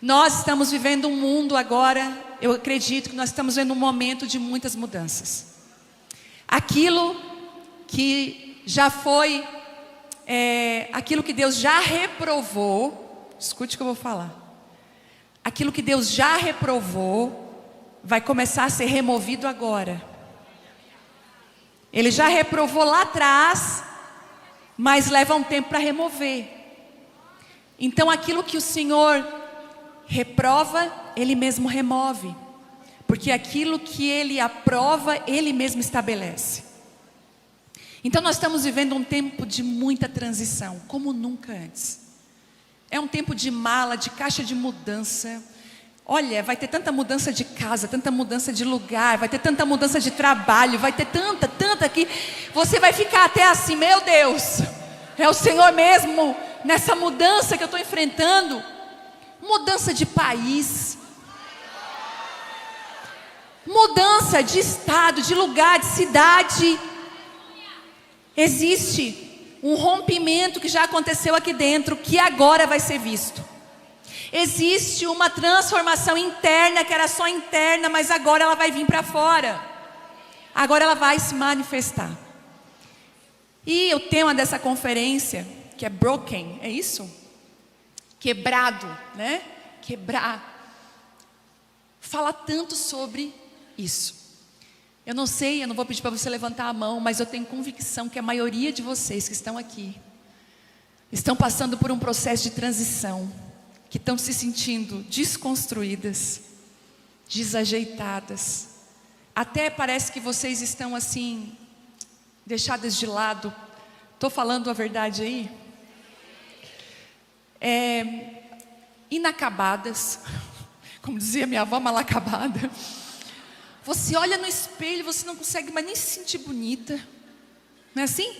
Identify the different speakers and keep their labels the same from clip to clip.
Speaker 1: Nós estamos vivendo um mundo agora, eu acredito que nós estamos vendo um momento de muitas mudanças. Aquilo que já foi, aquilo que Deus já reprovou, escute o que eu vou falar. Aquilo que Deus já reprovou, vai começar a ser removido agora. Ele já reprovou lá atrás, mas leva um tempo para remover. Então aquilo que o Senhor reprova, Ele mesmo remove. Porque aquilo que Ele aprova, Ele mesmo estabelece. Então nós estamos vivendo um tempo de muita transição, como nunca antes. É um tempo de mala, de caixa de mudança. Olha, vai ter tanta mudança de casa, tanta mudança de lugar, vai ter tanta mudança de trabalho, vai ter tanta que você vai ficar até assim, meu Deus, é o Senhor mesmo nessa mudança que eu estou enfrentando. Mudança de país, mudança de estado, de lugar, de cidade. Existe um rompimento que já aconteceu aqui dentro, que agora vai ser visto. Existe uma transformação interna, que era só interna, mas agora ela vai vir para fora. Agora ela vai se manifestar. E o tema dessa conferência, que é broken, é isso? Quebrado, né? Quebrar. Fala tanto sobre isso. Eu não sei, eu não vou pedir para você levantar a mão, mas eu tenho convicção que a maioria de vocês que estão aqui estão passando por um processo de transição, que estão se sentindo desconstruídas, desajeitadas. Até parece que vocês estão assim, deixadas de lado. Estou falando a verdade aí? Inacabadas, como dizia minha avó, mal acabada. Você olha no espelho e você não consegue mais nem se sentir bonita. Não é assim?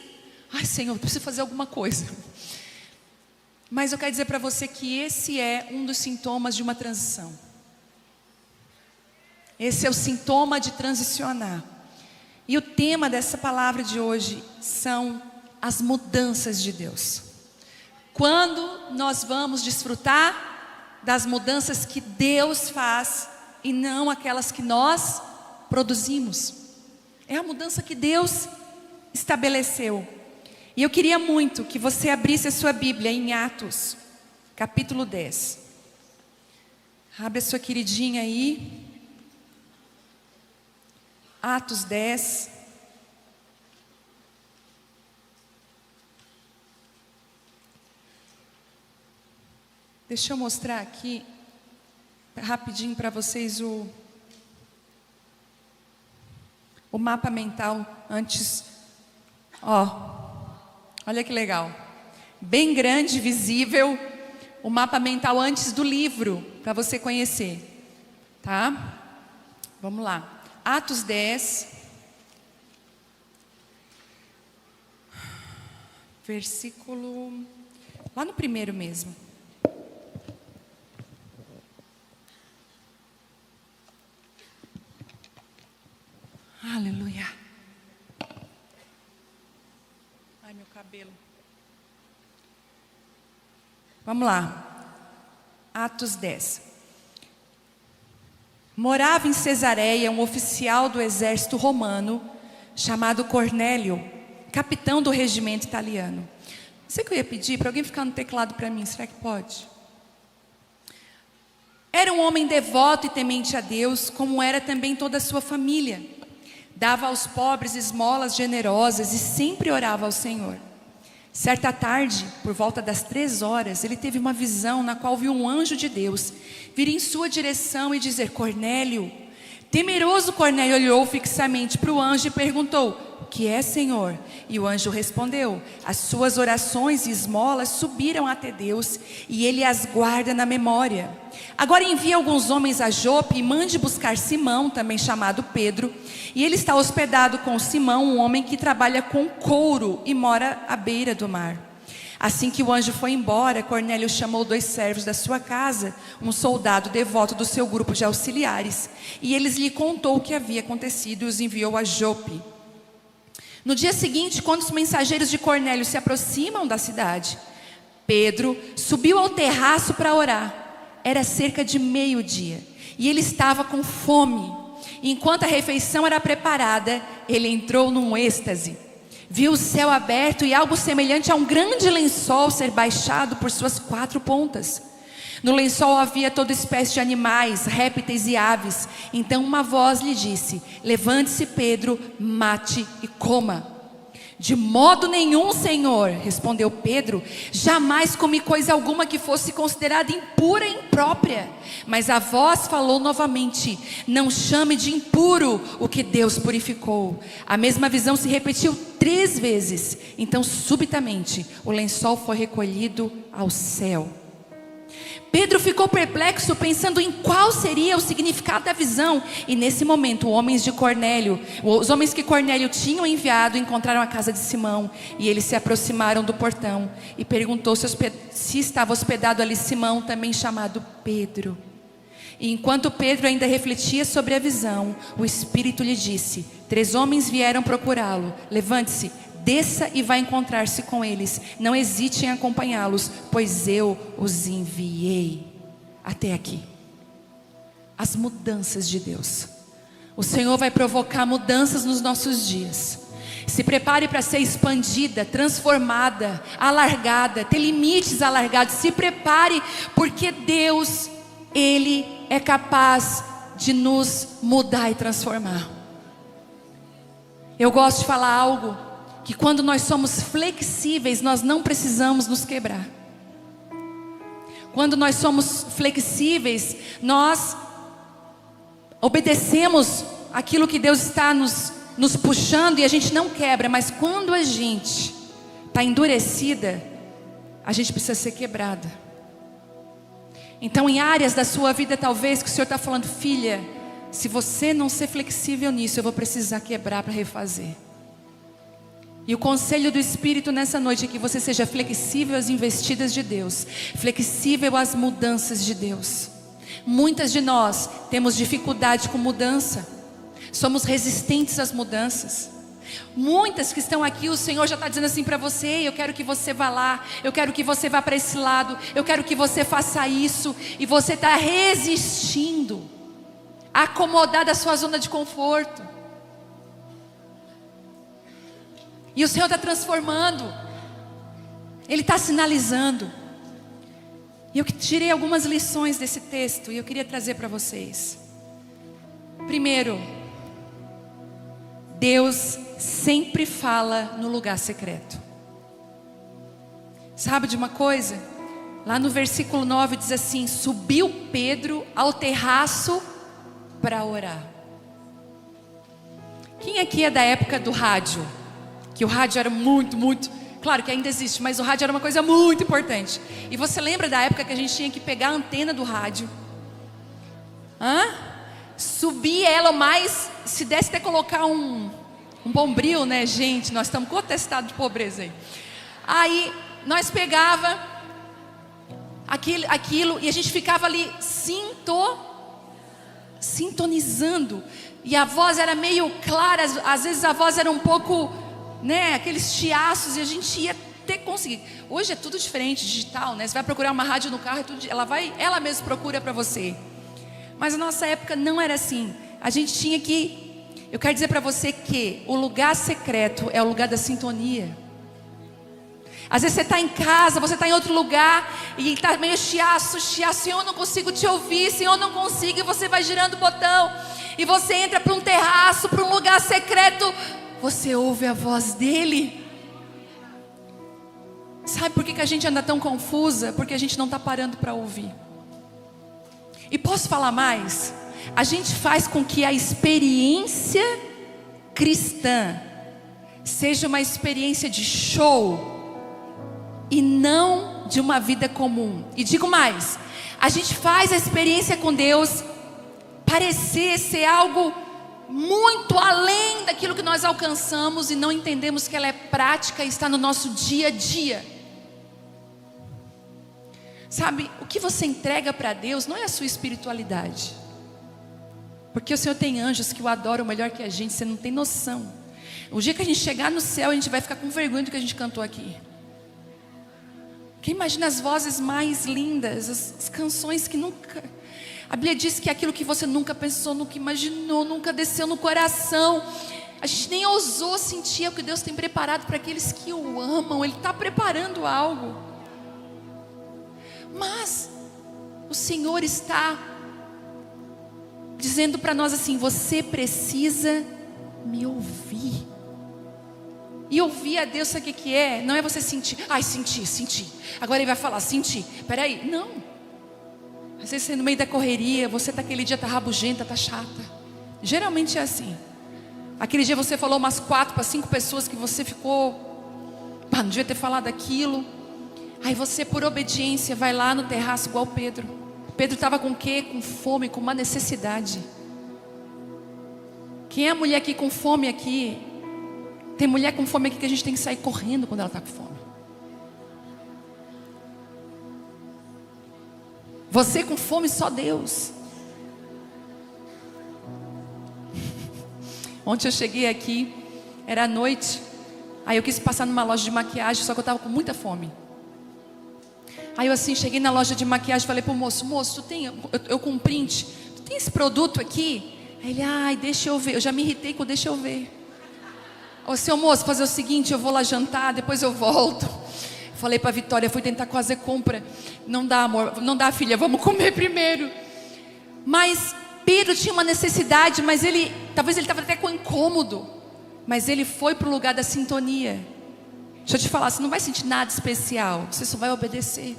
Speaker 1: Ai, Senhor, eu preciso fazer alguma coisa. Mas eu quero dizer para você que esse é um dos sintomas de uma transição. Esse é o sintoma de transicionar. E o tema dessa palavra de hoje são as mudanças de Deus. Quando nós vamos desfrutar das mudanças que Deus faz e não aquelas que nós produzimos. É a mudança que Deus estabeleceu. E eu queria muito que você abrisse a sua Bíblia em Atos, capítulo 10. Abre a sua queridinha aí. Atos 10. Deixa eu mostrar aqui rapidinho para vocês o mapa mental antes. Olha que legal. Bem grande, visível, o mapa mental antes do livro, para você conhecer. Tá? Vamos lá. Atos 10. Versículo... lá no primeiro mesmo. Aleluia. Ai, meu cabelo. Vamos lá. Atos 10. Morava em Cesareia um oficial do exército romano, chamado Cornélio, capitão do regimento italiano. Não sei o que eu ia pedir para alguém ficar no teclado para mim, será que pode? Era um homem devoto e temente a Deus, como era também toda a sua família. Dava aos pobres esmolas generosas e sempre orava ao Senhor. Certa tarde, por volta das 3 horas, ele teve uma visão na qual viu um anjo de Deus vir em sua direção e dizer: Cornélio. Temeroso, Cornélio olhou fixamente para o anjo e perguntou: o que é, Senhor? E o anjo respondeu: as suas orações e esmolas subiram até Deus e Ele as guarda na memória. Agora envie alguns homens a Jope e mande buscar Simão, também chamado Pedro. E ele está hospedado com Simão, um homem que trabalha com couro e mora à beira do mar. Assim que o anjo foi embora, Cornélio chamou 2 servos da sua casa, um soldado devoto do seu grupo de auxiliares. E eles lhe contou o que havia acontecido e os enviou a Jope. No dia seguinte, quando os mensageiros de Cornélio se aproximam da cidade, Pedro subiu ao terraço para orar. era cerca de meio-dia, e ele estava com fome. Enquanto a refeição era preparada, ele entrou num êxtase. Viu o céu aberto e algo semelhante a um grande lençol ser baixado por suas 4 pontas. No lençol havia toda espécie de animais, répteis e aves. Então uma voz lhe disse: levante-se, Pedro, mate e coma. De modo nenhum, Senhor, respondeu Pedro, jamais comi coisa alguma que fosse considerada impura e imprópria. Mas a voz falou novamente: não chame de impuro o que Deus purificou. A mesma visão se repetiu 3 vezes. Então subitamente o lençol foi recolhido ao céu. Pedro ficou perplexo, pensando em qual seria o significado da visão. E nesse momento, os homens que Cornélio tinham enviado, encontraram a casa de Simão. E eles se aproximaram do portão e perguntou se estava hospedado ali Simão, também chamado Pedro. E enquanto Pedro ainda refletia sobre a visão, o Espírito lhe disse: 3 homens vieram procurá-lo. Levante-se, desça e vá encontrar-se com eles. Não hesite em acompanhá-los, pois eu os enviei. Até aqui. As mudanças de Deus. O Senhor vai provocar mudanças nos nossos dias. Se prepare para ser expandida, transformada, alargada, ter limites alargados. Se prepare, porque Deus, Ele é capaz de nos mudar e transformar. Eu gosto de falar algo, que quando nós somos flexíveis, nós não precisamos nos quebrar. Quando nós somos flexíveis, nós obedecemos aquilo que Deus está nos puxando e a gente não quebra. Mas quando a gente está endurecida, a gente precisa ser quebrada. Então em áreas da sua vida talvez que o Senhor está falando: filha, se você não ser flexível nisso, eu vou precisar quebrar para refazer. E o conselho do Espírito nessa noite é que você seja flexível às investidas de Deus, flexível às mudanças de Deus. Muitas de nós temos dificuldade com mudança, somos resistentes às mudanças. Muitas que estão aqui, o Senhor já está dizendo assim para você: eu quero que você vá lá, eu quero que você vá para esse lado, eu quero que você faça isso. E você está resistindo, acomodado à sua zona de conforto. E o Senhor está transformando, Ele está sinalizando. E eu tirei algumas lições desse texto e eu queria trazer para vocês. Primeiro, Deus sempre fala no lugar secreto. Sabe de uma coisa? Lá no versículo 9 diz assim: subiu Pedro ao terraço para orar. Quem aqui é da época do rádio? Que o rádio era muito, claro que ainda existe, mas o rádio era uma coisa muito importante. E você lembra da época que a gente tinha que pegar a antena do rádio, subir ela, mais se desse até colocar um bombril, né, gente? Nós estamos com atestado de pobreza aí. Aí nós pegava aquilo e a gente ficava ali sintonizando. E a voz era meio clara, às vezes a voz era um pouco, né, aqueles chiaços, e a gente ia até conseguir. Hoje é tudo diferente, digital, né? Você vai procurar uma rádio no carro, ela mesma procura para você. Mas na nossa época não era assim. A gente tinha que, eu quero dizer para você que o lugar secreto é o lugar da sintonia. Às vezes você está em casa, você está em outro lugar e está meio chiaço, Senhor, eu não consigo te ouvir, Senhor, eu não consigo, e você vai girando o botão e você entra para um terraço, para um lugar secreto. Você ouve a voz dele. Sabe por que a gente anda tão confusa? Porque a gente não está parando para ouvir. E posso falar mais? A gente faz com que a experiência cristã seja uma experiência de show e não de uma vida comum. E digo mais, a gente faz a experiência com Deus parecer ser algo muito além daquilo que nós alcançamos e não entendemos que ela é prática e está no nosso dia a dia. Sabe, o que você entrega para Deus não é a sua espiritualidade, porque o Senhor tem anjos que o adoram melhor que a gente, você não tem noção. O dia que a gente chegar no céu, a gente vai ficar com vergonha do que a gente cantou aqui. Quem imagina as vozes mais lindas, as canções que nunca... A Bíblia diz que aquilo que você nunca pensou, nunca imaginou, nunca desceu no coração. A gente nem ousou sentir o que Deus tem preparado para aqueles que o amam. Ele está preparando algo. Mas o Senhor está dizendo para nós assim: você precisa me ouvir. E ouvir a Deus, sabe o que é? Não é você sentir, senti. Agora Ele vai falar, senti. Peraí, não. Às vezes você no meio da correria, você aquele dia tá rabugenta, tá chata. Geralmente é assim. Aquele dia você falou umas 4 para 5 pessoas que você ficou, não devia ter falado aquilo. Aí você, por obediência, vai lá no terraço igual Pedro. Pedro estava com o quê? Com fome, com uma necessidade. Quem é a mulher aqui com fome aqui? Tem mulher com fome aqui que a gente tem que sair correndo quando ela está com fome. Você com fome, só Deus. Ontem eu cheguei aqui, era noite. Aí eu quis passar numa loja de maquiagem, só que eu estava com muita fome. Aí eu assim, cheguei na loja de maquiagem e falei pro moço: moço, tu tem, eu com um print, tu tem esse produto aqui? Aí ele, deixa eu ver. Eu já me irritei com deixa eu ver. Ô, seu moço, fazer o seguinte, eu vou lá jantar, depois eu volto. Falei para a Vitória, fui tentar fazer compra. Não dá, amor, não dá, filha, vamos comer primeiro. Mas Pedro tinha uma necessidade, mas talvez ele estava até com incômodo. Mas ele foi para o lugar da sintonia. Deixa eu te falar, você não vai sentir nada especial, você só vai obedecer.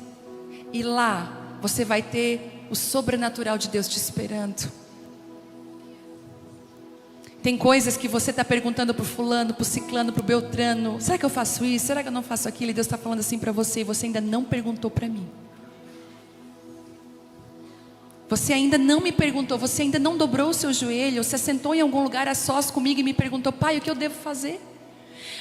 Speaker 1: E lá, você vai ter o sobrenatural de Deus te esperando. Tem coisas que você está perguntando para o fulano, para o ciclano, para o beltrano: será que eu faço isso? Será que eu não faço aquilo? E Deus está falando assim para você, e você ainda não perguntou para mim. Você ainda não me perguntou, você ainda não dobrou o seu joelho, você sentou em algum lugar a sós comigo e me perguntou: pai, o que eu devo fazer?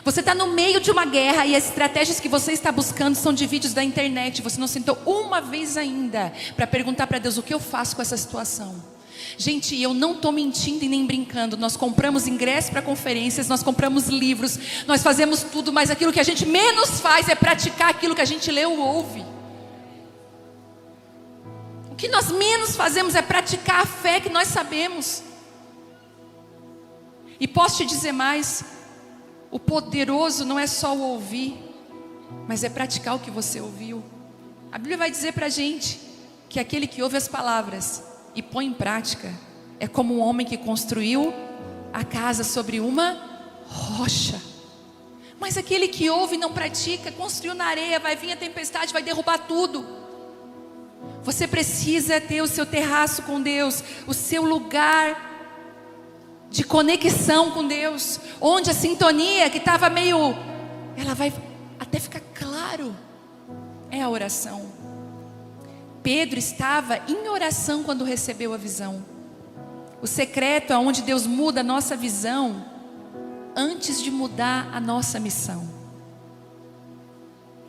Speaker 1: Você está no meio de uma guerra e as estratégias que você está buscando são de vídeos da internet. Você não sentou uma vez ainda para perguntar para Deus: o que eu faço com essa situação? Gente, eu não estou mentindo e nem brincando. Nós compramos ingressos para conferências, nós compramos livros, nós fazemos tudo, mas aquilo que a gente menos faz é praticar aquilo que a gente lê ou ouve. O que nós menos fazemos é praticar a fé que nós sabemos. E posso te dizer mais: o poderoso não é só o ouvir, mas é praticar o que você ouviu. A Bíblia vai dizer para a gente que aquele que ouve as palavras e põe em prática é como um homem que construiu a casa sobre uma rocha. Mas aquele que ouve e não pratica, construiu na areia, vai vir a tempestade, vai derrubar tudo. Você precisa ter o seu terraço com Deus, o seu lugar de conexão com Deus, onde a sintonia que estava meio, ela vai até ficar claro, é a oração. Pedro estava em oração quando recebeu a visão. O secreto é onde Deus muda a nossa visão antes de mudar a nossa missão.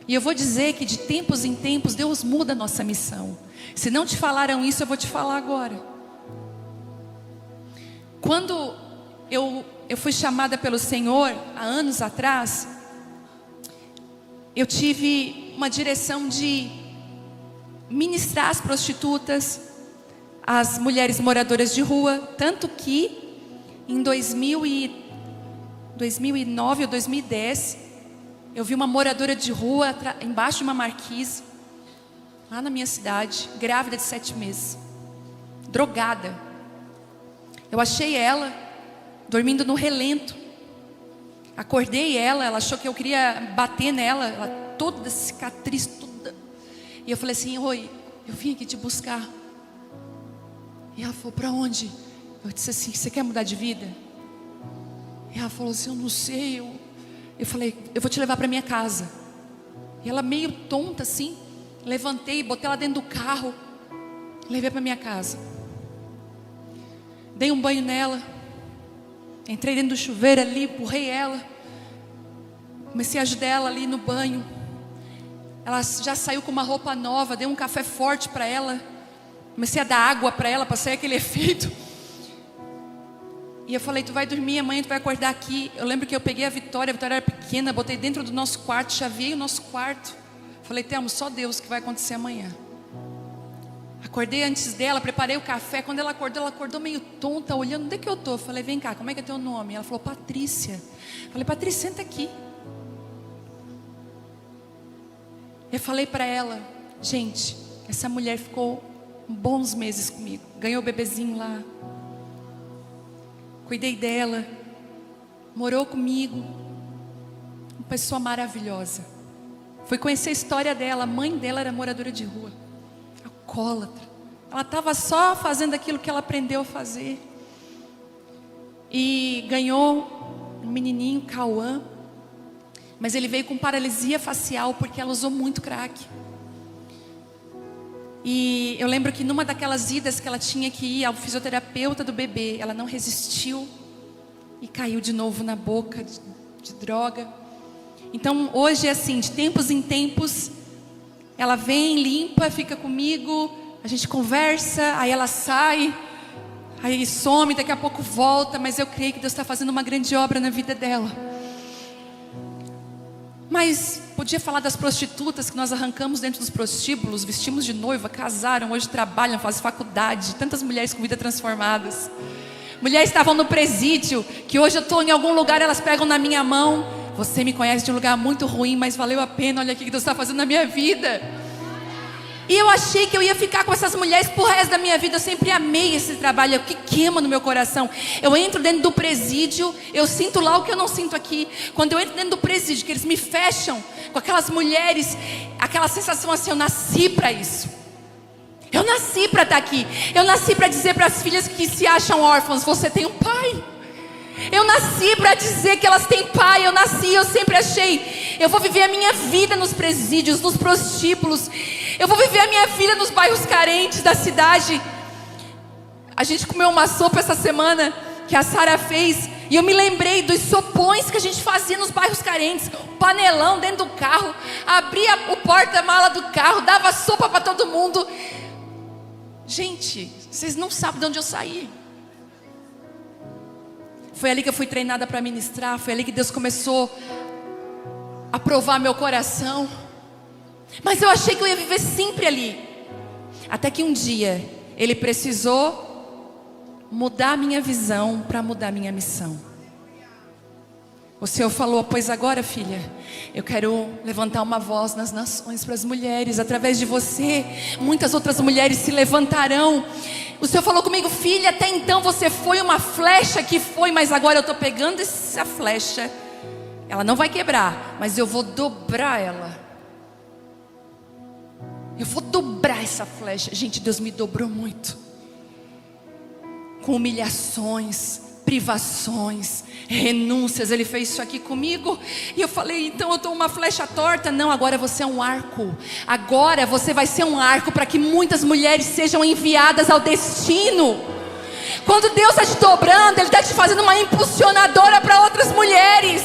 Speaker 1: E eu vou dizer que de tempos em tempos Deus muda a nossa missão. Se não te falaram isso, eu vou te falar agora. Quando eu fui chamada pelo Senhor há anos atrás, eu tive uma direção de ministrar as prostitutas, as mulheres moradoras de rua. Tanto que em 2009 ou 2010 eu vi uma moradora de rua embaixo de uma marquise, lá na minha cidade, grávida de 7 meses, drogada. Eu achei ela dormindo no relento. Acordei ela achou que eu queria bater nela, ela toda cicatriz, toda. E eu falei assim: oi, eu vim aqui te buscar. E ela falou: para onde? Eu disse assim: você quer mudar de vida? E ela falou assim: eu não sei. Eu falei: eu vou te levar para minha casa. E ela meio tonta assim, levantei, botei ela dentro do carro, levei para minha casa. Dei um banho nela, entrei dentro do chuveiro ali, empurrei ela, comecei a ajudar ela ali no banho. Ela já saiu com uma roupa nova, dei um café forte para ela, comecei a dar água para ela, para sair aquele efeito. E eu falei: tu vai dormir, amanhã tu vai acordar aqui. Eu lembro que eu peguei a Vitória era pequena, botei dentro do nosso quarto, chaveei o nosso quarto. Falei, Telmo, só Deus que vai acontecer amanhã. Acordei antes dela, preparei o café. Quando ela acordou meio tonta, olhando, onde é que eu tô? Falei, vem cá, como é que é teu nome? Ela falou, Patrícia. Falei, Patrícia, senta aqui. Eu falei para ela, gente, essa mulher ficou bons meses comigo. Ganhou o bebezinho lá. Cuidei dela. Morou comigo. Uma pessoa maravilhosa. Fui conhecer a história dela. A mãe dela era moradora de rua, alcoólatra. Ela estava só fazendo aquilo que ela aprendeu a fazer. E ganhou um menininho, Cauã. Mas ele veio com paralisia facial porque ela usou muito crack. E eu lembro que numa daquelas idas que ela tinha que ir ao fisioterapeuta do bebê, ela não resistiu e caiu de novo na boca de droga. Então hoje é assim, de tempos em tempos, ela vem, limpa, fica comigo, a gente conversa, aí ela sai, aí some, daqui a pouco volta, mas eu creio que Deus está fazendo uma grande obra na vida dela. Mas podia falar das prostitutas que nós arrancamos dentro dos prostíbulos, vestimos de noiva, casaram, hoje trabalham, fazem faculdade, tantas mulheres com vida transformadas. Mulheres estavam no presídio, que hoje eu estou em algum lugar, elas pegam na minha mão. Você me conhece de um lugar muito ruim, mas valeu a pena, olha aqui que Deus está fazendo na minha vida. E eu achei que eu ia ficar com essas mulheres pro resto da minha vida. Eu sempre amei esse trabalho, é o que queima no meu coração. Eu entro dentro do presídio, eu sinto lá o que eu não sinto aqui. Quando eu entro dentro do presídio, que eles me fecham com aquelas mulheres, aquela sensação assim, eu nasci para isso. Eu nasci para estar aqui. Eu nasci para dizer para as filhas que se acham órfãs, você tem um pai. Eu nasci para dizer que elas têm pai. Eu sempre achei, eu vou viver a minha vida nos presídios, nos prostíbulos. Eu vou viver a minha vida nos bairros carentes da cidade. A gente comeu uma sopa essa semana que a Sara fez, e eu me lembrei dos sopões que a gente fazia nos bairros carentes. Panelão dentro do carro, abria o porta-mala do carro, dava sopa para todo mundo. Gente, vocês não sabem de onde eu saí. Foi ali que eu fui treinada para ministrar. Foi ali que Deus começou a provar meu coração. Mas eu achei que eu ia viver sempre ali. Até que um dia Ele precisou mudar a minha visão para mudar a minha missão. O Senhor falou, pois agora, filha, eu quero levantar uma voz nas nações para as mulheres. Através de você, muitas outras mulheres se levantarão. O Senhor falou comigo, filha, até então você foi uma flecha que foi, mas agora eu estou pegando essa flecha. Ela não vai quebrar, mas eu vou dobrar ela. Eu vou dobrar essa flecha. Gente, Deus me dobrou muito. Com humilhações, privações, renúncias. Ele fez isso aqui comigo. E eu falei, então eu estou uma flecha torta? Não, agora você é um arco. Agora você vai ser um arco para que muitas mulheres sejam enviadas ao destino. Quando Deus está te dobrando, Ele está te fazendo uma impulsionadora para outras mulheres.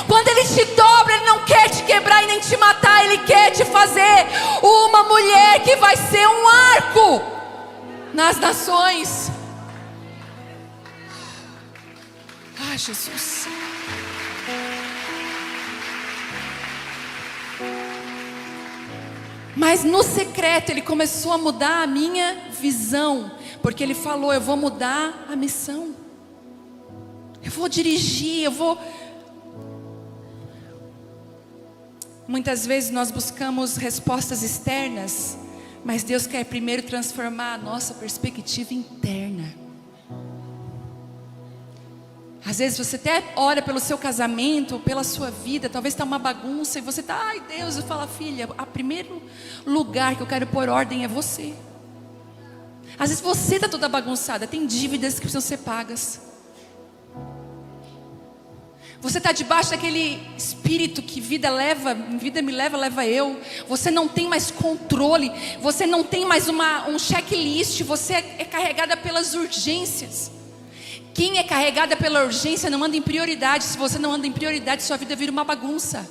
Speaker 1: Quando Ele te dobra, Ele não quer te quebrar e nem te matar. Ele quer te fazer uma mulher que vai ser um arco nas nações. Ah, Jesus. Mas no secreto Ele começou a mudar a minha visão. Porque Ele falou, eu vou mudar a missão. Eu vou dirigir, eu vou... Muitas vezes nós buscamos respostas externas, mas Deus quer primeiro transformar a nossa perspectiva interna. Às vezes você até ora pelo seu casamento, pela sua vida, talvez está uma bagunça e você está, ai Deus, eu falo, filha, o primeiro lugar que eu quero pôr ordem é você. Às vezes você está toda bagunçada, tem dívidas que precisam ser pagas. Você está debaixo daquele espírito que vida me leva, leva eu. Você não tem mais controle, você não tem mais um checklist, você é carregada pelas urgências. Quem é carregada pela urgência não anda em prioridade. Se você não anda em prioridade, sua vida vira uma bagunça.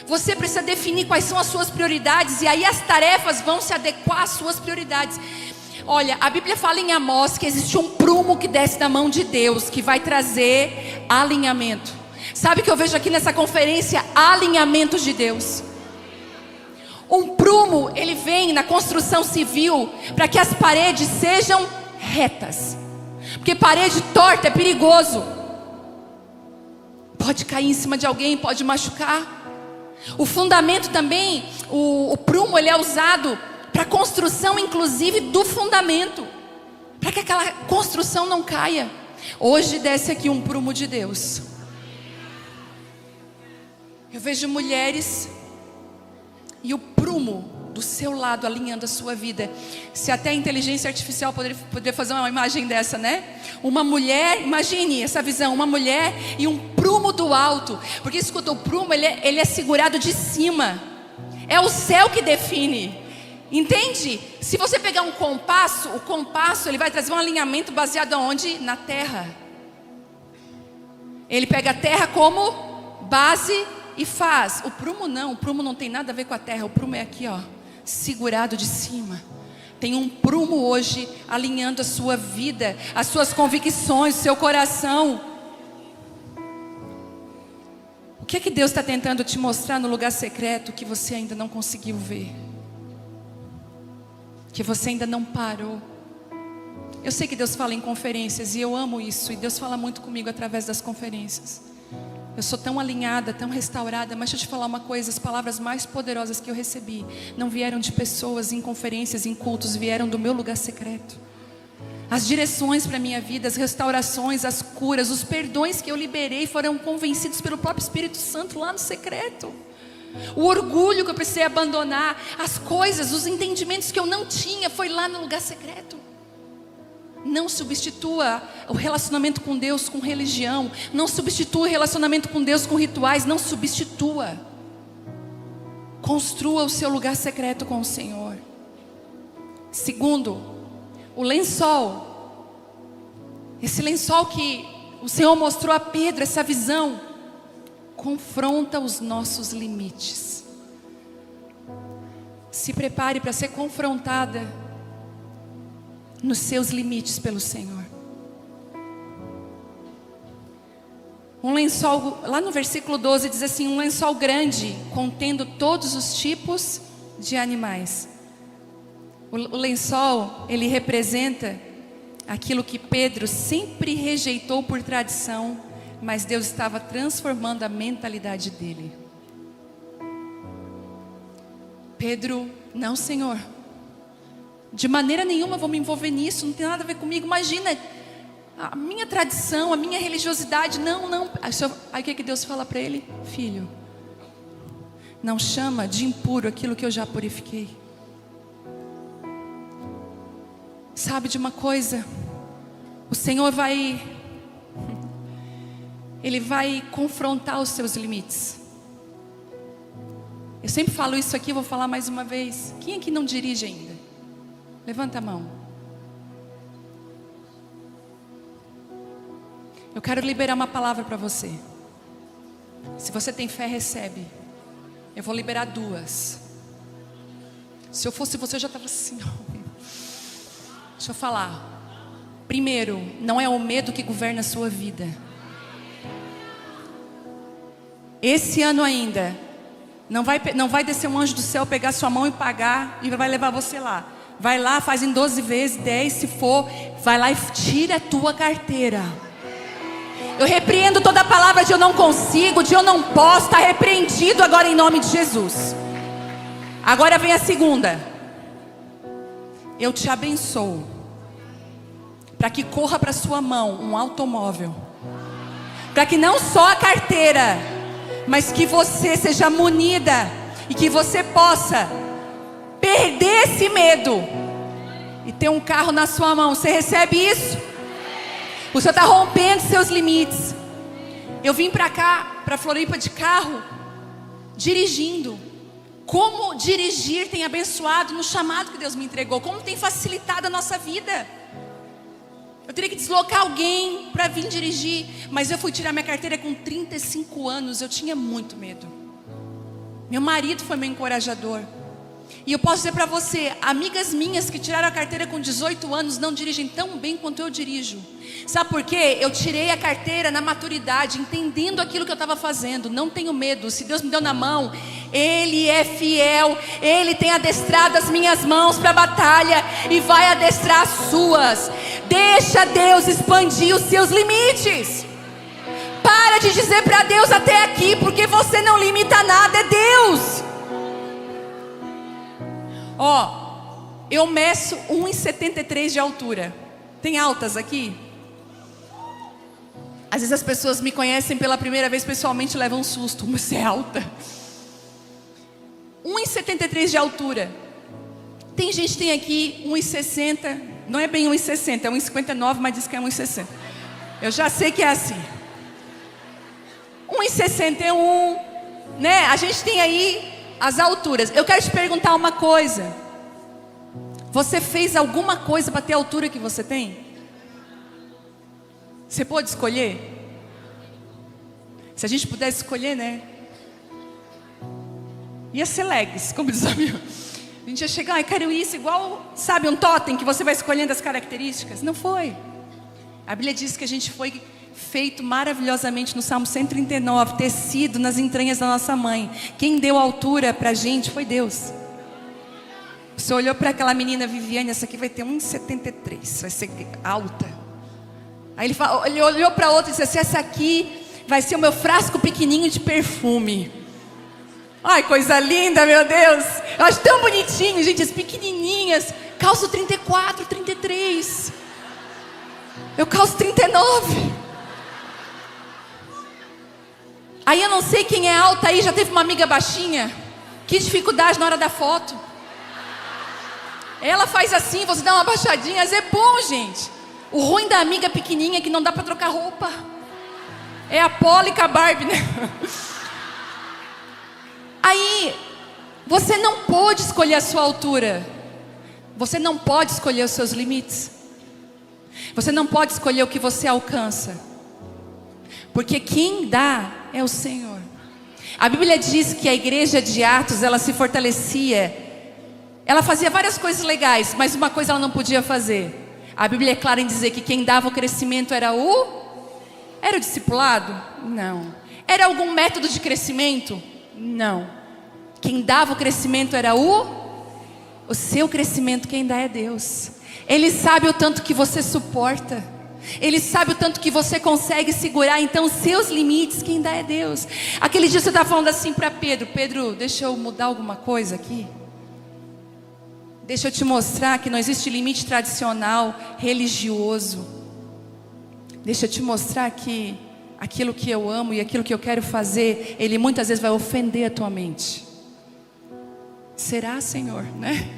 Speaker 1: Você precisa definir quais são as suas prioridades, e aí as tarefas vão se adequar às suas prioridades. Olha, a Bíblia fala em Amós que existe um prumo que desce da mão de Deus, que vai trazer alinhamento. Sabe o que eu vejo aqui nessa conferência? Alinhamentos de Deus. Um prumo, ele vem na construção civil para que as paredes sejam retas. Porque parede torta é perigoso. Pode cair em cima de alguém, pode machucar. O fundamento também, o prumo, ele é usado para construção, inclusive, do fundamento, para que aquela construção não caia. Hoje desce aqui um prumo de Deus. Eu vejo mulheres e o prumo do seu lado alinhando a sua vida. Se até a inteligência artificial poderia fazer uma imagem dessa, né? Uma mulher, imagine essa visão, uma mulher e um prumo do alto. Porque escuta, o prumo ele é segurado de cima. É o céu que define. Entende? Se você pegar um compasso, o compasso ele vai trazer um alinhamento baseado aonde? Na terra. Ele pega a terra como base e faz. O prumo não tem nada a ver com a terra. O prumo é aqui, ó, segurado de cima. Tem um prumo hoje alinhando a sua vida, as suas convicções, o seu coração. O que é que Deus está tentando te mostrar no lugar secreto que você ainda não conseguiu ver? Que você ainda não parou? Eu sei que Deus fala em conferências e eu amo isso. E Deus fala muito comigo através das conferências. Eu sou tão alinhada, tão restaurada. Mas deixa eu te falar uma coisa. As palavras mais poderosas que eu recebi não vieram de pessoas em conferências, em cultos. Vieram do meu lugar secreto. As direções para a minha vida, as restaurações, as curas, os perdões que eu liberei foram convencidos pelo próprio Espírito Santo lá no secreto. O orgulho que eu precisei abandonar, as coisas, os entendimentos que eu não tinha, foi lá no lugar secreto. Não substitua o relacionamento com Deus com religião. Não substitua o relacionamento com Deus com rituais. Não substitua. Construa o seu lugar secreto com o Senhor. Segundo, o lençol. Esse lençol que o Senhor mostrou a Pedro, essa visão, confronta os nossos limites. Se prepare para ser confrontada nos seus limites pelo Senhor. Um lençol, lá no versículo 12 diz assim: um lençol grande, contendo todos os tipos de animais. O lençol, ele representa aquilo que Pedro sempre rejeitou por tradição, mas Deus estava transformando a mentalidade dele. Pedro, não, Senhor, de maneira nenhuma vou me envolver nisso, não tem nada a ver comigo. Imagina, a minha tradição, a minha religiosidade, não. Aí o que Deus fala para ele? Filho, não chama de impuro aquilo que eu já purifiquei. Sabe de uma coisa? O Senhor Ele vai confrontar os seus limites. Eu sempre falo isso aqui, vou falar mais uma vez. Quem aqui não dirige ainda? Levanta a mão. Eu quero liberar uma palavra para você. Se você tem fé, recebe. Eu vou liberar duas. Se eu fosse você, eu já estava assim. Deixa eu falar. Primeiro, não é o medo que governa a sua vida. Esse ano ainda, não vai descer um anjo do céu, pegar sua mão e pagar, e vai levar você lá. Vai lá, faz em 12 vezes, 10 se for. Vai lá e tira a tua carteira. Eu repreendo toda a palavra de eu não consigo, de eu não posso. Está repreendido agora em nome de Jesus. Agora vem a segunda. Eu te abençoo, para que corra para sua mão um automóvel, para que não só a carteira, mas que você seja munida e que você possa perder esse medo e ter um carro na sua mão. Você recebe isso? O Senhor está rompendo seus limites. Eu vim para cá, para Floripa de carro, dirigindo. Como dirigir tem abençoado no chamado que Deus me entregou. Como tem facilitado a nossa vida. Eu teria que deslocar alguém para vir dirigir. Mas eu fui tirar minha carteira com 35 anos. Eu tinha muito medo. Meu marido foi meu encorajador. E eu posso dizer para você, amigas minhas que tiraram a carteira com 18 anos não dirigem tão bem quanto eu dirijo. Sabe por quê? Eu tirei a carteira na maturidade, entendendo aquilo que eu estava fazendo. Não tenho medo, se Deus me deu na mão, Ele é fiel. Ele tem adestrado as minhas mãos para a batalha e vai adestrar as suas. Deixa Deus expandir os seus limites. Para de dizer para Deus até aqui, porque você não limita nada, é Deus. Eu meço 1,73 de altura. Tem altas aqui? Às vezes as pessoas me conhecem pela primeira vez pessoalmente e levam um susto. Mas você é alta. 1,73 de altura. Tem gente que tem aqui 1,60. Não é bem 1,60, é 1,59, mas diz que é 1,60. Eu já sei que é assim. 1,61, né? A gente tem aí as alturas. Eu quero te perguntar uma coisa. Você fez alguma coisa para ter a altura que você tem? Você pode escolher? Se a gente pudesse escolher, né? Ia ser legs, como diz o amigo. A gente ia chegar, quero isso, igual, sabe, um totem que você vai escolhendo as características. Não foi. A Bíblia diz que a gente foi feito maravilhosamente no Salmo 139, tecido nas entranhas da nossa mãe. Quem deu altura pra gente foi Deus. Você olhou para aquela menina Viviane, essa aqui vai ter 1,73, vai ser alta. Aí ele olhou para outra e disse assim, essa aqui vai ser o meu frasco pequenininho de perfume. Ai, coisa linda, meu Deus. Eu acho tão bonitinho, gente, as pequenininhas. Calço 34, 33. Eu calço 39. Aí eu não sei quem é alta aí, já teve uma amiga baixinha. Que dificuldade na hora da foto. Ela faz assim, você dá uma baixadinha, mas é bom, gente. O ruim da amiga pequenininha é que não dá para trocar roupa. É a Polly com a Barbie, né? Aí, você não pode escolher a sua altura. Você não pode escolher os seus limites. Você não pode escolher o que você alcança. Porque quem dá é o Senhor. A Bíblia diz que a igreja de Atos, ela se fortalecia. Ela fazia várias coisas legais, mas uma coisa ela não podia fazer. A Bíblia é clara em dizer que quem dava o crescimento era o discipulado? Não. Era algum método de crescimento? Não. Quem dava o crescimento era o seu crescimento, quem dá é Deus. Ele sabe o tanto que você suporta. Ele sabe o tanto que você consegue segurar. Então os seus limites, quem dá é Deus. Aquele dia você estava falando assim para Pedro: Pedro, deixa eu mudar alguma coisa aqui. Deixa eu te mostrar que não existe limite tradicional, religioso. Deixa eu te mostrar que aquilo que eu amo e aquilo que eu quero fazer, ele muitas vezes vai ofender a tua mente. Será, Senhor, né?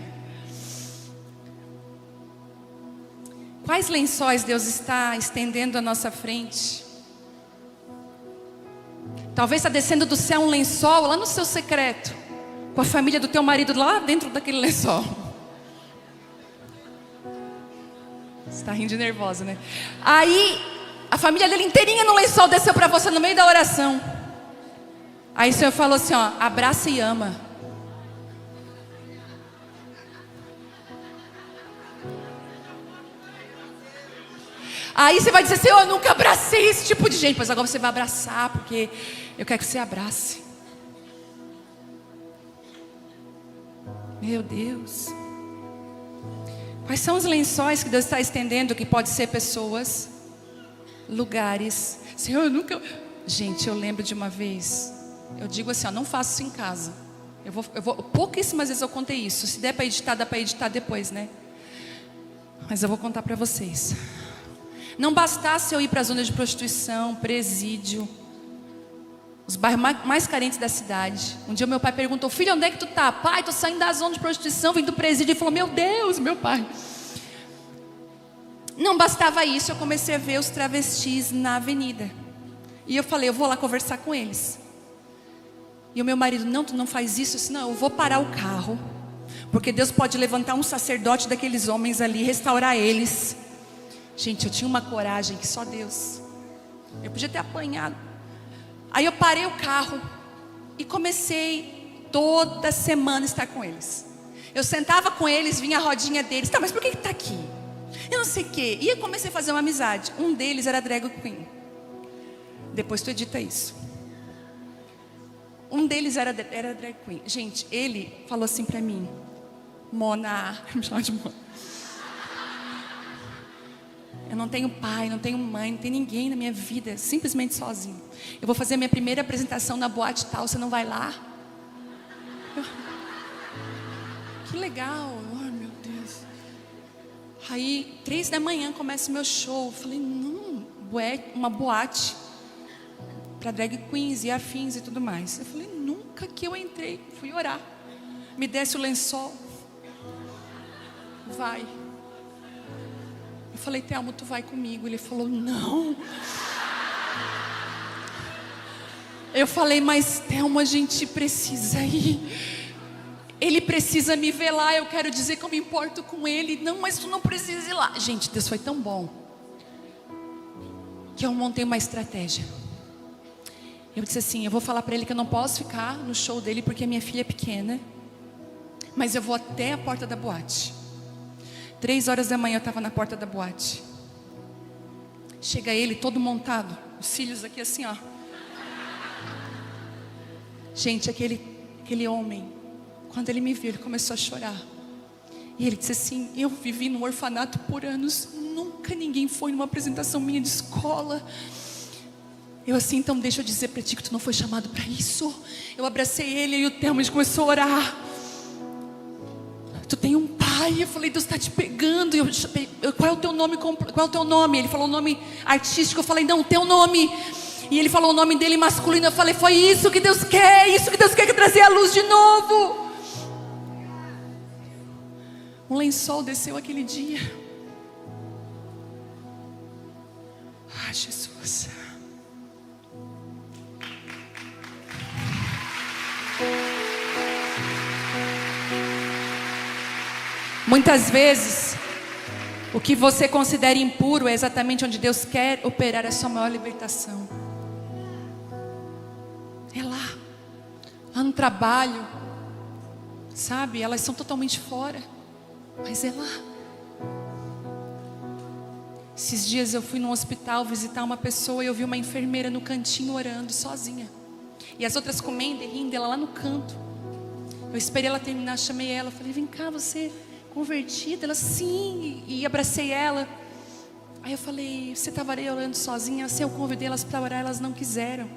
Speaker 1: Quais lençóis Deus está estendendo à nossa frente? Talvez está descendo do céu um lençol lá no seu secreto, com a família do teu marido lá dentro daquele lençol. Você está rindo de nervosa, né? Aí a família dele inteirinha no lençol desceu para você no meio da oração. Aí o Senhor falou assim, ó, abraça e ama. Aí você vai dizer assim, eu nunca abracei esse tipo de gente. Pois agora você vai abraçar, porque eu quero que você abrace. Meu Deus. Quais são os lençóis que Deus está estendendo? Que pode ser pessoas, lugares. Senhor, eu nunca... Gente, eu lembro de uma vez. Eu digo assim, ó, não faço isso em casa. Eu vou pouquíssimas vezes eu contei isso. Se der para editar, dá para editar depois, né? Mas eu vou contar para vocês. Não bastasse eu ir para a zona de prostituição, presídio, os bairros mais carentes da cidade. Um dia meu pai perguntou, filho, onde é que tu tá? Pai, tô saindo da zona de prostituição, vim do presídio. Ele falou, meu Deus, meu pai. Não bastava isso, eu comecei a ver os travestis na avenida. E eu falei, eu vou lá conversar com eles. E o meu marido, não, tu não faz isso. Eu disse, não, eu vou parar o carro, porque Deus pode levantar um sacerdote daqueles homens ali, restaurar eles. Gente, eu tinha uma coragem que só Deus. Eu podia ter apanhado. Aí eu parei o carro e comecei toda semana a estar com eles. Eu sentava com eles, vinha a rodinha deles. Tá, mas por que tá aqui? Eu não sei o quê. E eu comecei a fazer uma amizade. Um deles era drag queen. Depois tu edita isso. Um deles era drag queen. Gente, ele falou assim pra mim: Mona, me chama de Mona. Eu não tenho pai, não tenho mãe, não tenho ninguém na minha vida, simplesmente sozinho. Eu vou fazer a minha primeira apresentação na boate tal, você não vai lá? Que legal, oh meu Deus. Aí, 3 da manhã começa o meu show. Eu falei, não, uma boate para drag queens e afins e tudo mais. Eu falei, nunca que eu entrei. Fui orar. Me desce o lençol. Vai. Eu falei, Telmo, tu vai comigo. Ele falou, não. Eu falei, mas Telmo, a gente precisa ir. Ele precisa me ver lá, eu quero dizer que eu me importo com ele. Não, mas tu não precisa ir lá. Gente, Deus foi tão bom que eu montei uma estratégia. Eu disse assim, eu vou falar para ele que eu não posso ficar no show dele porque a minha filha é pequena, mas eu vou até a porta da boate. 3 horas da manhã eu estava na porta da boate. Chega ele todo montado, os cílios aqui assim, ó. Gente, aquele homem, quando ele me viu, ele começou a chorar. E ele disse assim, eu vivi num orfanato por anos, nunca ninguém foi numa apresentação minha de escola. Eu assim, então deixa eu dizer para ti que tu não foi chamado para isso. Eu abracei ele e o Telmo, a gente começou a orar. Tu tem um pai. Eu falei, Deus está te pegando. Qual é o teu nome? Qual é o teu nome? Ele falou o nome artístico. Eu falei, não, o teu nome. E ele falou o nome dele masculino. Eu falei, foi isso que Deus quer. Isso que Deus quer, que trazer a luz de novo. Um lençol desceu aquele dia. Ah, Jesus. Muitas vezes, o que você considera impuro é exatamente onde Deus quer operar a sua maior libertação. É lá no trabalho, sabe? Elas são totalmente fora, mas é lá. Esses dias eu fui num hospital visitar uma pessoa e eu vi uma enfermeira no cantinho orando sozinha. E as outras comendo e rindo, ela lá no canto. Eu esperei ela terminar, chamei ela, falei, vem cá, você convertida? Ela, sim, e abracei ela. Aí eu falei, você estava aí orando sozinha? Assim, eu convidei elas para orar, elas não quiseram,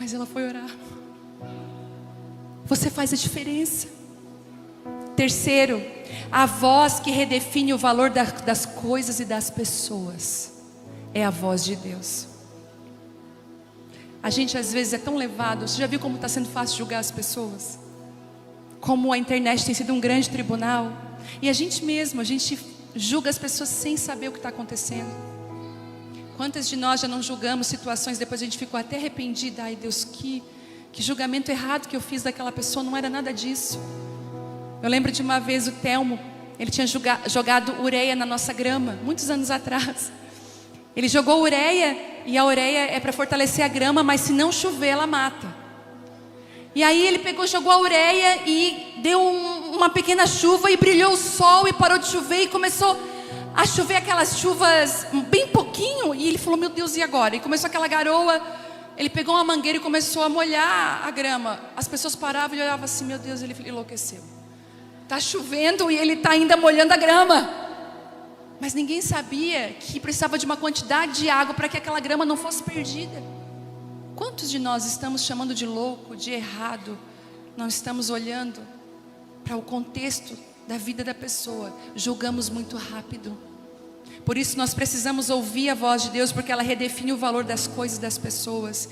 Speaker 1: mas ela foi orar. Você faz a diferença. Terceiro, a voz que redefine o valor das coisas e das pessoas é a voz de Deus. A gente às vezes é tão levado. Você já viu como está sendo fácil julgar as pessoas? Como a internet tem sido um grande tribunal. E a gente julga as pessoas sem saber o que está acontecendo. Quantas de nós já não julgamos situações, depois a gente ficou até arrependida. Ai Deus, que julgamento errado que eu fiz daquela pessoa, não era nada disso. Eu lembro de uma vez o Telmo, ele tinha jogado ureia na nossa grama, muitos anos atrás. Ele jogou ureia, e a ureia é para fortalecer a grama, mas se não chover ela mata. E aí ele jogou a ureia e deu uma pequena chuva e brilhou o sol e parou de chover e começou a chover aquelas chuvas bem pouquinho. E ele falou, meu Deus, e agora? E começou aquela garoa. Ele pegou uma mangueira e começou a molhar a grama. As pessoas paravam e olhavam assim, meu Deus, ele enlouqueceu. Está chovendo e ele está ainda molhando a grama. Mas ninguém sabia que precisava de uma quantidade de água para que aquela grama não fosse perdida. Quantos de nós estamos chamando de louco, de errado? Não estamos olhando para o contexto da vida da pessoa. Julgamos muito rápido. Por isso nós precisamos ouvir a voz de Deus, porque ela redefine o valor das coisas das pessoas.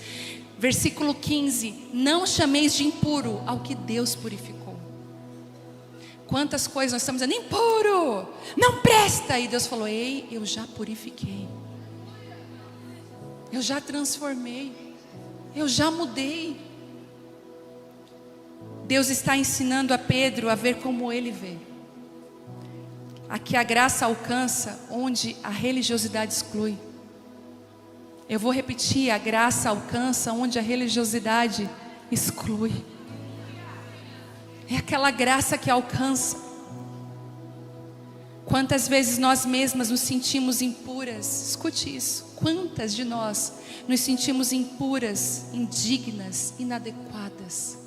Speaker 1: Versículo 15: não chameis de impuro ao que Deus purificou. Quantas coisas nós estamos dizendo, impuro, não presta. E Deus falou, ei, eu já purifiquei. Eu já transformei. Eu já mudei. Deus está ensinando a Pedro a ver como ele vê. Aqui a graça alcança onde a religiosidade exclui. Eu vou repetir, a graça alcança onde a religiosidade exclui. É aquela graça que alcança. Quantas vezes nós mesmas nos sentimos impuras? Escute isso. Quantas de nós nos sentimos impuras, indignas, inadequadas?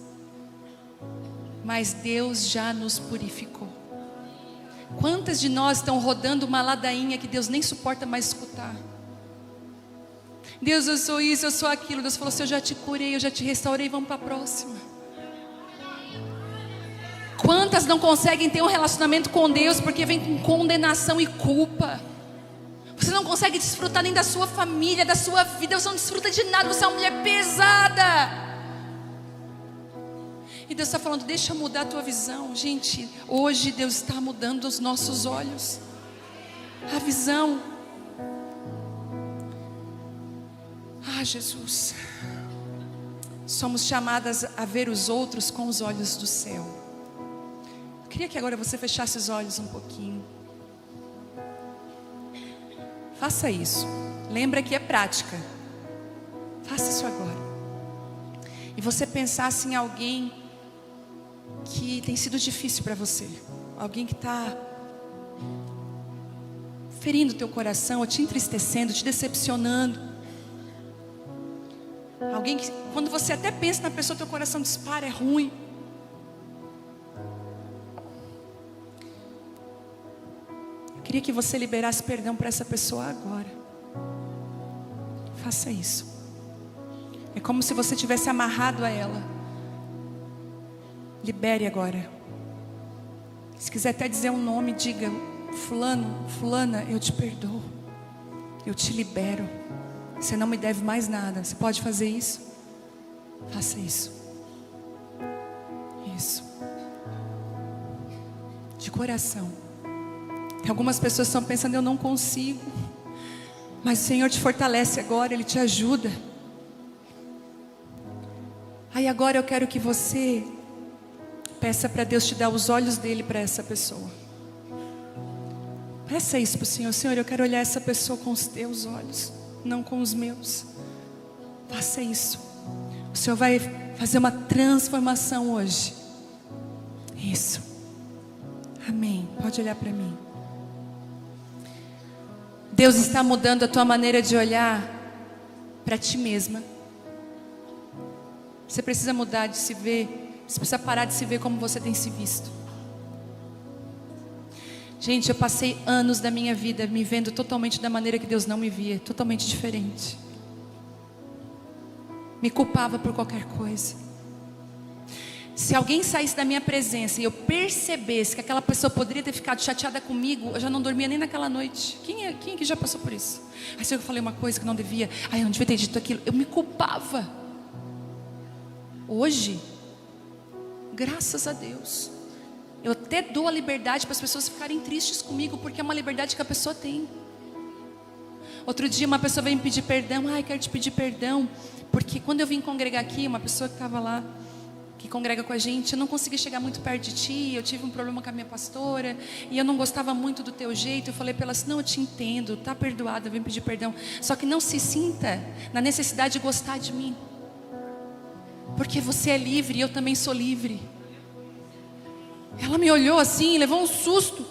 Speaker 1: Mas Deus já nos purificou. Quantas de nós estão rodando uma ladainha que Deus nem suporta mais escutar? Deus, eu sou isso, eu sou aquilo. Deus falou assim: eu já te curei, eu já te restaurei, vamos para a próxima. Quantas não conseguem ter um relacionamento com Deus porque vem com condenação e culpa? Você não consegue desfrutar nem da sua família, da sua vida, você não desfruta de nada, você é uma mulher pesada. E Deus está falando: deixa eu mudar a tua visão. Gente, hoje Deus está mudando os nossos olhos, a visão. Ah, Jesus, somos chamadas a ver os outros com os olhos do céu. Eu queria que agora você fechasse os olhos um pouquinho. Faça isso. Lembra que é prática. Faça isso agora. E você pensasse em alguém que tem sido difícil para você, alguém que está ferindo o teu coração, ou te entristecendo, te decepcionando. Alguém que, quando você até pensa na pessoa, teu coração dispara, é ruim. Eu queria que você liberasse perdão para essa pessoa agora. Faça isso. É como se você tivesse amarrado a ela. Libere agora. Se quiser até dizer um nome, diga: fulano, fulana, eu te perdoo, eu te libero, você não me deve mais nada. Você pode fazer isso? Faça isso. Isso. De coração. Tem algumas pessoas que estão pensando: eu não consigo. Mas o Senhor te fortalece agora, Ele te ajuda. Aí agora eu quero que você peça para Deus te dar os olhos dele para essa pessoa. Peça isso para o Senhor: Senhor, eu quero olhar essa pessoa com os teus olhos, não com os meus. Faça isso. O Senhor vai fazer uma transformação hoje. Isso. Amém. Pode olhar para mim. Deus está mudando a tua maneira de olhar para ti mesma. Você precisa mudar de se ver. Você precisa parar de se ver como você tem se visto. Gente, eu passei anos da minha vida me vendo totalmente da maneira que Deus não me via, totalmente diferente. Me culpava por qualquer coisa. Se alguém saísse da minha presença e eu percebesse que aquela pessoa poderia ter ficado chateada comigo, eu já não dormia nem naquela noite. Quem aqui já passou por isso? Aí se eu falei uma coisa que não devia, aí eu não devia ter dito aquilo, eu me culpava. Hoje, graças a Deus, eu até dou a liberdade para as pessoas ficarem tristes comigo, porque é uma liberdade que a pessoa tem. Outro dia uma pessoa veio me pedir perdão. Ai, quero te pedir perdão, porque quando eu vim congregar aqui, uma pessoa que estava lá, que congrega com a gente, eu não consegui chegar muito perto de ti, eu tive um problema com a minha pastora, e eu não gostava muito do teu jeito. Eu falei para ela assim: não, eu te entendo, está perdoada, eu vim pedir perdão, só que não se sinta na necessidade de gostar de mim, porque você é livre e eu também sou livre. Ela me olhou assim, levou um susto.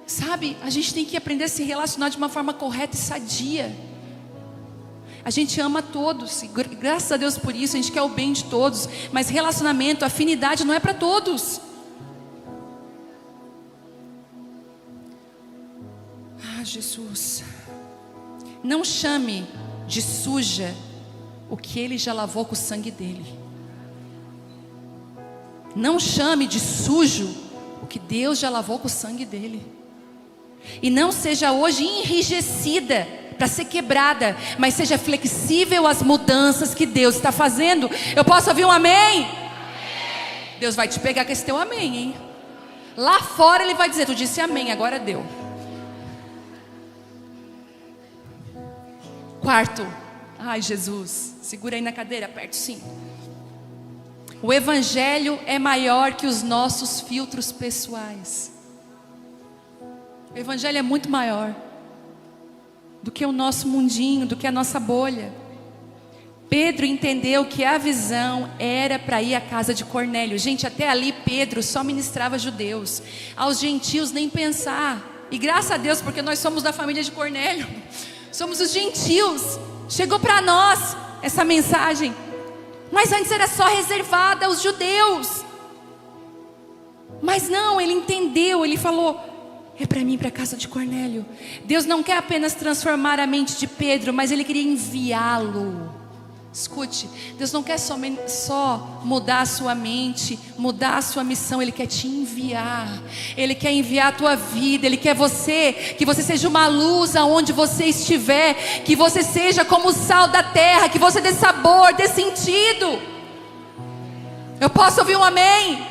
Speaker 1: Sabe, a gente tem que aprender a se relacionar de uma forma correta e sadia. A gente ama todos, e graças a Deus por isso, a gente quer o bem de todos. Mas relacionamento, afinidade não é para todos. Ah, Jesus. Não chame de suja o que Ele já lavou com o sangue dele. Não chame de sujo o que Deus já lavou com o sangue dele. E não seja hoje enrijecida para ser quebrada, mas seja flexível às mudanças que Deus está fazendo. Eu posso ouvir um amém? Amém. Deus vai te pegar com esse teu amém, hein? Lá fora Ele vai dizer: tu disse amém, agora deu. Quarto. Ai, Jesus, segura aí na cadeira, aperta sim. O Evangelho é maior que os nossos filtros pessoais. O Evangelho é muito maior do que o nosso mundinho, do que a nossa bolha. Pedro entendeu que a visão era para ir à casa de Cornélio. Gente, até ali Pedro só ministrava a judeus. Aos gentios nem pensar. E graças a Deus, porque nós somos da família de Cornélio. Somos os gentios. Chegou para nós essa mensagem. Mas antes era só reservada aos judeus. Mas não, ele entendeu, ele falou: é para mim, para a casa de Cornélio. Deus não quer apenas transformar a mente de Pedro, mas Ele queria enviá-lo. Escute, Deus não quer só mudar a sua mente, mudar a sua missão. Ele quer te enviar. Ele quer enviar a tua vida. Ele quer que você seja uma luz aonde você estiver. Que você seja como o sal da terra. Que você dê sabor, dê sentido. Eu posso ouvir um amém?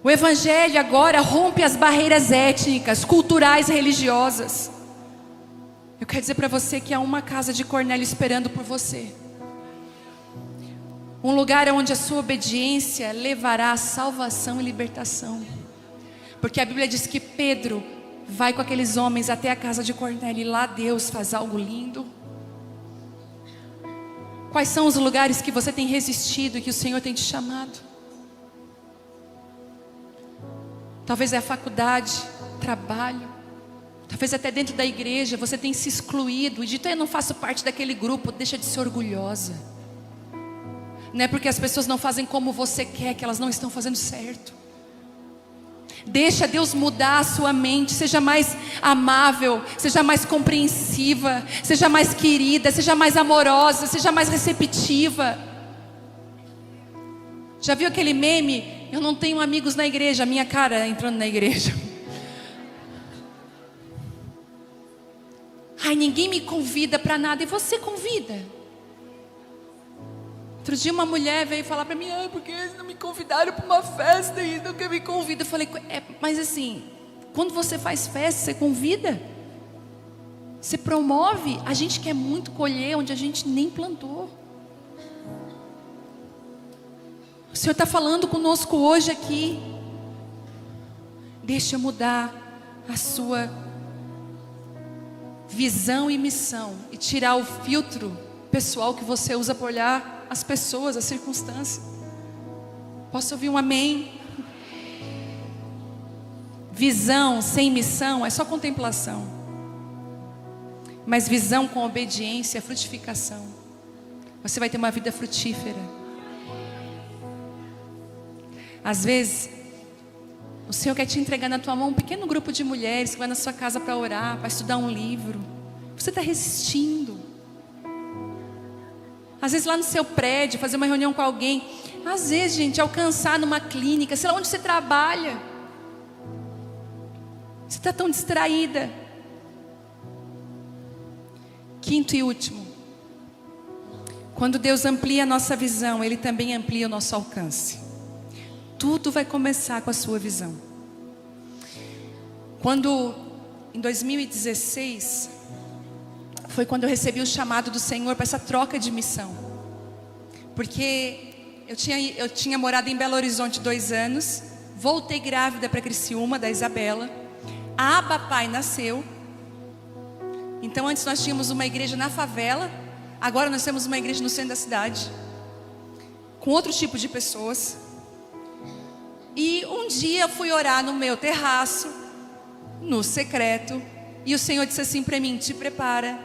Speaker 1: O Evangelho agora rompe as barreiras étnicas, culturais e religiosas. Eu quero dizer para você que há uma casa de Cornélio esperando por você. Um lugar onde a sua obediência levará a salvação e libertação. Porque a Bíblia diz que Pedro vai com aqueles homens até a casa de Cornélio e lá Deus faz algo lindo. Quais são os lugares que você tem resistido e que o Senhor tem te chamado? Talvez é a faculdade, trabalho. Talvez até dentro da igreja você tenha se excluído e dito: eu não faço parte daquele grupo. Deixa de ser orgulhosa. Não é porque as pessoas não fazem como você quer que elas não estão fazendo certo. Deixa Deus mudar a sua mente. Seja mais amável, seja mais compreensiva, seja mais querida, seja mais amorosa, seja mais receptiva. Já viu aquele meme? Eu não tenho amigos na igreja. A minha cara entrando na igreja. Ai, ninguém me convida para nada. E você convida? Outro dia uma mulher veio falar para mim: ai, porque eles não me convidaram para uma festa e nunca me convidam. Eu falei: mas assim, quando você faz festa, você convida? Você promove? A gente quer muito colher onde a gente nem plantou. O Senhor está falando conosco hoje aqui. Deixa eu mudar a sua visão e missão e tirar o filtro pessoal que você usa para olhar as pessoas, as circunstâncias. Posso ouvir um amém? Visão sem missão é só contemplação. Mas visão com obediência é frutificação. Você vai ter uma vida frutífera. Às vezes o Senhor quer te entregar na tua mão um pequeno grupo de mulheres que vai na sua casa para orar, para estudar um livro. Você está resistindo. Às vezes lá no seu prédio, fazer uma reunião com alguém. Às vezes, gente, alcançar numa clínica, sei lá onde você trabalha. Você está tão distraída. Quinto e último. Quando Deus amplia a nossa visão, Ele também amplia o nosso alcance. Tudo vai começar com a sua visão. Quando, em 2016, foi quando eu recebi o chamado do Senhor para essa troca de missão. Porque eu tinha morado em Belo Horizonte 2 anos, voltei grávida para Criciúma, da Isabela. A Abba Pai nasceu. Então antes nós tínhamos uma igreja na favela, agora nós temos uma igreja no centro da cidade, com outro tipo de pessoas. E um dia eu fui orar no meu terraço, no secreto, e o Senhor disse assim para mim: te prepara,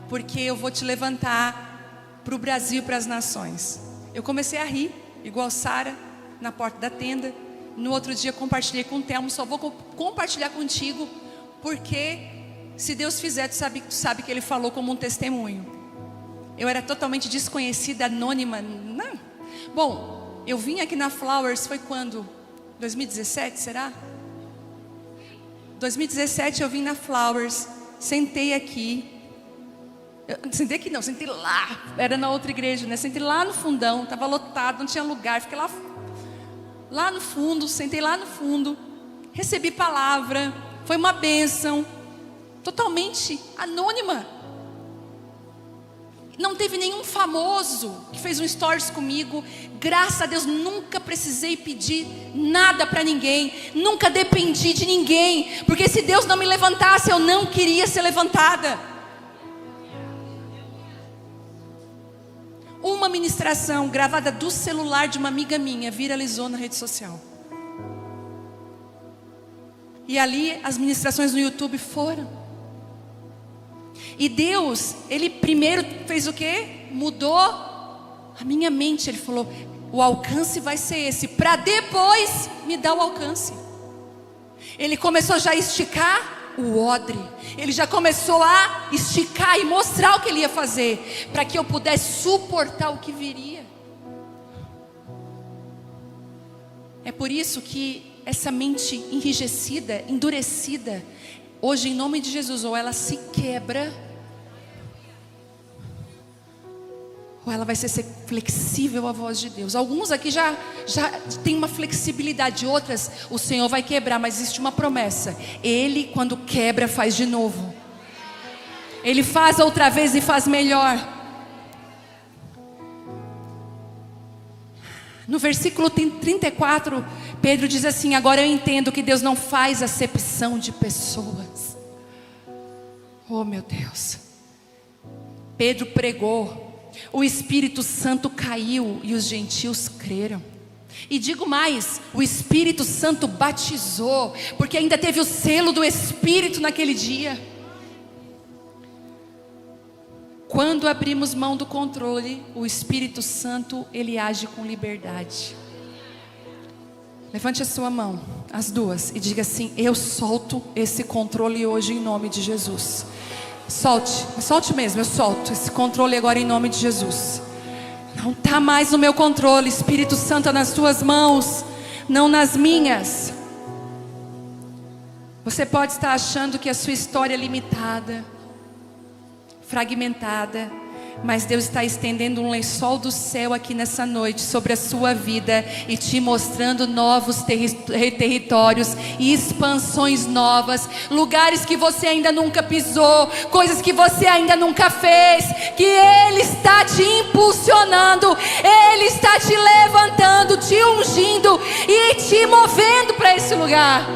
Speaker 1: porque eu vou te levantar para o Brasil e para as nações. Eu comecei a rir, igual Sara, na porta da tenda. No outro dia compartilhei com o Telmo: só vou compartilhar contigo, porque se Deus fizer, tu sabe que Ele falou como um testemunho. Eu era totalmente desconhecida, anônima. Não. Bom, eu vim aqui na Flowers, foi quando? 2017, será? 2017 eu vim na Flowers, sentei aqui. Sentei aqui não, sentei lá. Era na outra igreja, né? Sentei lá no fundão, estava lotado, não tinha lugar. Fiquei lá no fundo, sentei lá no fundo. Recebi palavra, foi uma bênção. Totalmente anônima. Não teve nenhum famoso que fez um stories comigo. Graças a Deus, nunca precisei pedir nada para ninguém. Nunca dependi de ninguém. Porque se Deus não me levantasse, eu não queria ser levantada. uma ministração gravada do celular de uma amiga minha viralizou na rede social. E ali as ministrações no YouTube foram. E Deus, Ele primeiro fez o quê? Mudou a minha mente. Ele falou: o alcance vai ser esse, para depois me dar o alcance. Ele começou já a esticar o odre. Ele já começou a esticar e mostrar o que Ele ia fazer, para que eu pudesse suportar o que viria. É por isso que essa mente enrijecida, endurecida, hoje em nome de Jesus, ou ela se quebra, ou ela vai ser flexível à voz de Deus. Alguns aqui já tem uma flexibilidade, outras o Senhor vai quebrar, mas existe uma promessa: Ele, quando quebra, faz de novo. Ele faz outra vez e faz melhor. No versículo 34, Pedro diz assim: agora eu entendo que Deus não faz acepção de pessoas. Oh meu Deus. Pedro pregou, o Espírito Santo caiu e os gentios creram. E digo mais, o Espírito Santo batizou, porque ainda teve o selo do Espírito naquele dia. Quando abrimos mão do controle, o Espírito Santo, Ele age com liberdade. Levante a sua mão, as duas, e diga assim: eu solto esse controle hoje em nome de Jesus. Solte mesmo, eu solto esse controle agora em nome de Jesus. Não está mais no meu controle, Espírito Santo, é nas tuas mãos, não nas minhas. Você pode estar achando que a sua história é limitada, fragmentada, mas Deus está estendendo um lençol do céu aqui nessa noite sobre a sua vida e te mostrando novos territórios e expansões novas, lugares que você ainda nunca pisou, coisas que você ainda nunca fez, que Ele está te impulsionando, Ele está te levantando, te ungindo e te movendo para esse lugar.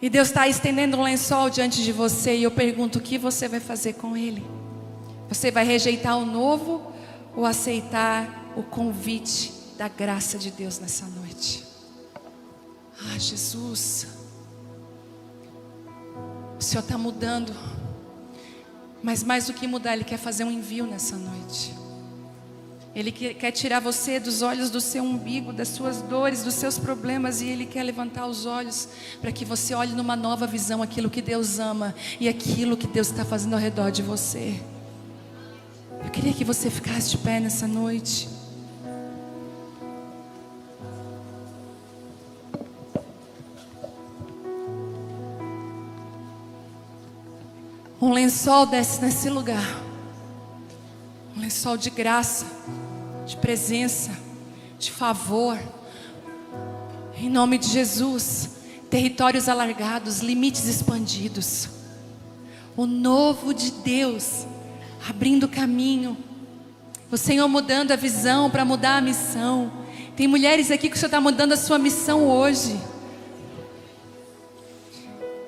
Speaker 1: E Deus está estendendo um lençol diante de você, e eu pergunto: o que você vai fazer com ele? Você vai rejeitar o novo ou aceitar o convite da graça de Deus nessa noite? Ah, Jesus, o Senhor está mudando, mas mais do que mudar, Ele quer fazer um envio nessa noite. Ele quer tirar você dos olhos do seu umbigo, das suas dores, dos seus problemas, e Ele quer levantar os olhos para que você olhe numa nova visão aquilo que Deus ama e aquilo que Deus está fazendo ao redor de você. Eu queria que você ficasse de pé nessa noite. Um lençol desce nesse lugar, um lençol de graça, de presença, de favor, em nome de Jesus. Territórios alargados, limites expandidos, o novo de Deus abrindo caminho, o Senhor mudando a visão para mudar a missão. Tem mulheres aqui que o Senhor está mudando a sua missão hoje.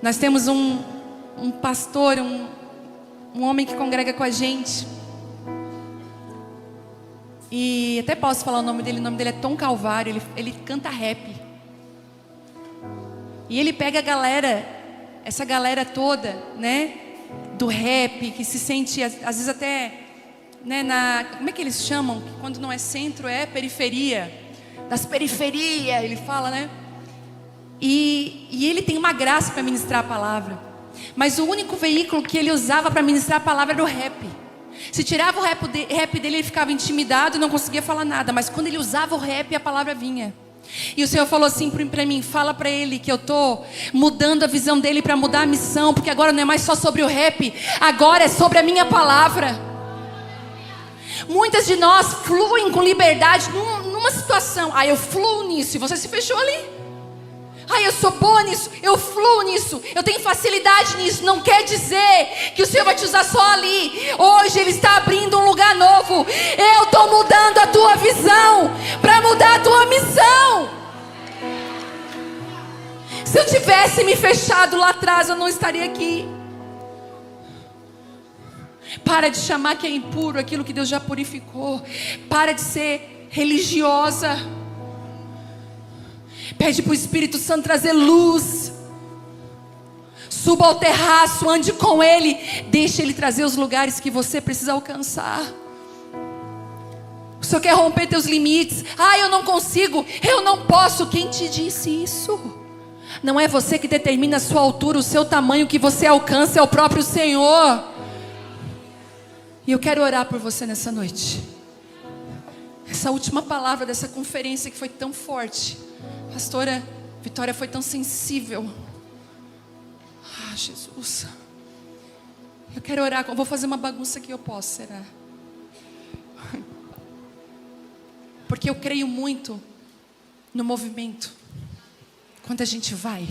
Speaker 1: Nós temos um pastor, um homem que congrega com a gente, e até posso falar o nome dele é Tom Calvário. Ele canta rap, e ele pega a galera, essa galera toda, né, do rap, que se sente às vezes até, né, como é que eles chamam? Quando não é centro, é periferia, das periferias, ele fala, né? E ele tem uma graça para ministrar a palavra, mas o único veículo que ele usava para ministrar a palavra era o rap. Se tirava o rap dele, ele ficava intimidado e não conseguia falar nada. Mas quando ele usava o rap, a palavra vinha. E o Senhor falou assim para mim: fala para ele que eu estou mudando a visão dele para mudar a missão, porque agora não é mais só sobre o rap, agora é sobre a minha palavra. Muitas de nós fluem com liberdade numa situação. Ah, eu fluo nisso, e você se fechou ali. Ah, eu sou boa nisso, eu fluo nisso, eu tenho facilidade nisso. Não quer dizer que o Senhor vai te usar só ali. Hoje Ele está abrindo um lugar novo. Eu estou mudando a tua visão para mudar a tua missão. Se eu tivesse me fechado lá atrás, eu não estaria aqui. Para de chamar que é impuro aquilo que Deus já purificou. Para de ser religiosa. Pede para o Espírito Santo trazer luz. Suba ao terraço, ande com Ele. Deixe Ele trazer os lugares que você precisa alcançar. O Senhor quer romper teus limites. Eu não consigo, eu não posso. Quem te disse isso? Não é você que determina a sua altura, o seu tamanho, que você alcança, é o próprio Senhor. E eu quero orar por você nessa noite. Essa última palavra dessa conferência que foi tão forte. Pastora Vitória foi tão sensível. Jesus. Eu quero orar. Eu vou fazer uma bagunça que eu posso, será? Porque eu creio muito no movimento. Quando a gente vai.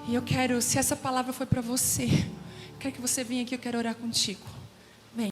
Speaker 1: E eu quero, se essa palavra foi para você, quero que você venha aqui, eu quero orar contigo.